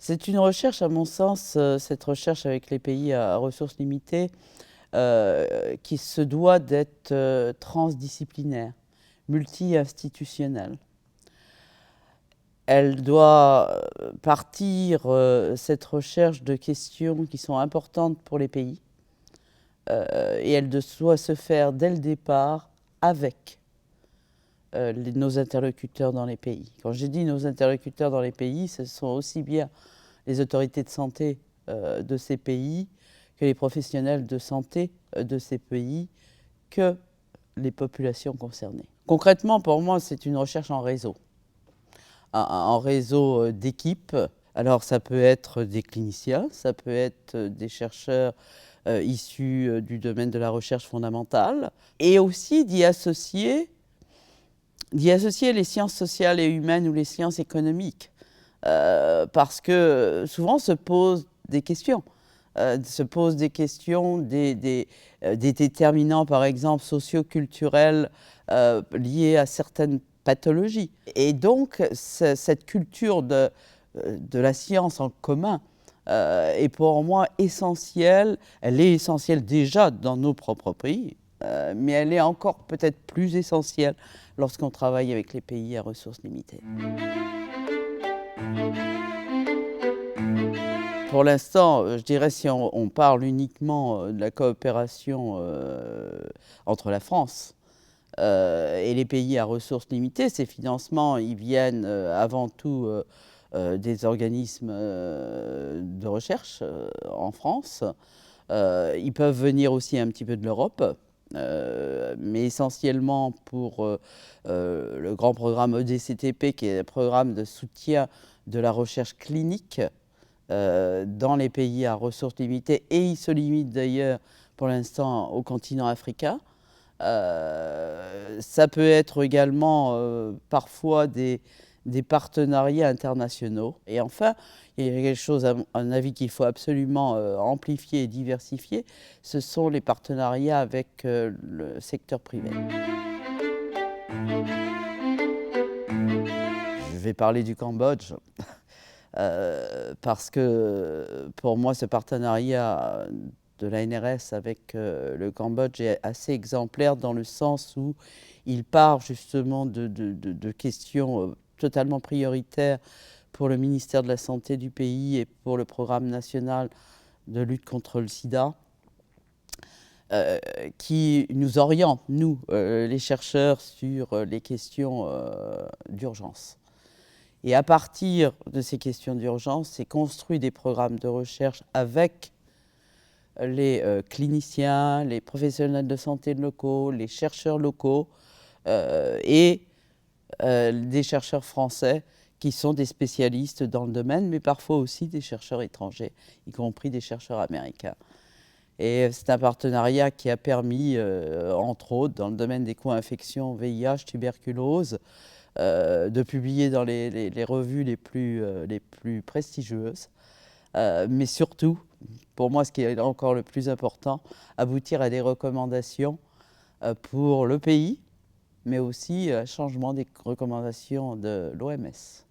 C'est une recherche, à mon sens, cette recherche avec les pays à ressources limitées, qui se doit d'être transdisciplinaire, multi-institutionnelle. Elle doit partir, cette recherche, de questions qui sont importantes pour les pays, et elle doit se faire dès le départ avec nos interlocuteurs dans les pays. Quand j'ai dit nos interlocuteurs dans les pays, ce sont aussi bien les autorités de santé de ces pays que les professionnels de santé de ces pays, que les populations concernées. Concrètement, pour moi, c'est une recherche en réseau. En réseau d'équipes. Alors ça peut être des cliniciens, ça peut être des chercheurs issus du domaine de la recherche fondamentale, et aussi d'y associer les sciences sociales et humaines ou les sciences économiques. Parce que souvent se posent des questions. Des déterminants, par exemple, socio-culturels liés à certaines pathologies. Et donc, cette culture de la science en commun est pour moi essentielle. Elle est essentielle déjà dans nos propres pays, mais elle est encore peut-être plus essentielle lorsqu'on travaille avec les pays à ressources limitées. Pour l'instant, je dirais, si on parle uniquement de la coopération entre la France et les pays à ressources limitées, ces financements, ils viennent avant tout des organismes de recherche en France. Ils peuvent venir aussi un petit peu de l'Europe, mais essentiellement pour le grand programme EDCTP, qui est un programme de soutien de la recherche clinique dans les pays à ressources limitées, et il se limite d'ailleurs pour l'instant au continent africain. Ça peut être également parfois des partenariats internationaux. Et enfin, il y a quelque chose, à mon avis, qu'il faut absolument amplifier et diversifier, ce sont les partenariats avec le secteur privé. Je vais parler du Cambodge. Parce que pour moi, ce partenariat de l'ANRS avec le Cambodge est assez exemplaire, dans le sens où il part justement de questions totalement prioritaires pour le ministère de la Santé du pays et pour le programme national de lutte contre le sida, qui nous orientent, nous, les chercheurs, sur les questions d'urgence. Et à partir de ces questions d'urgence, c'est construit des programmes de recherche avec les cliniciens, les professionnels de santé locaux, les chercheurs locaux et des chercheurs français qui sont des spécialistes dans le domaine, mais parfois aussi des chercheurs étrangers, y compris des chercheurs américains. Et c'est un partenariat qui a permis, entre autres, dans le domaine des co-infections VIH, tuberculose, de publier dans les revues les plus prestigieuses, mais surtout, pour moi, ce qui est encore le plus important, aboutir à des recommandations pour le pays, mais aussi un changement des recommandations de l'OMS.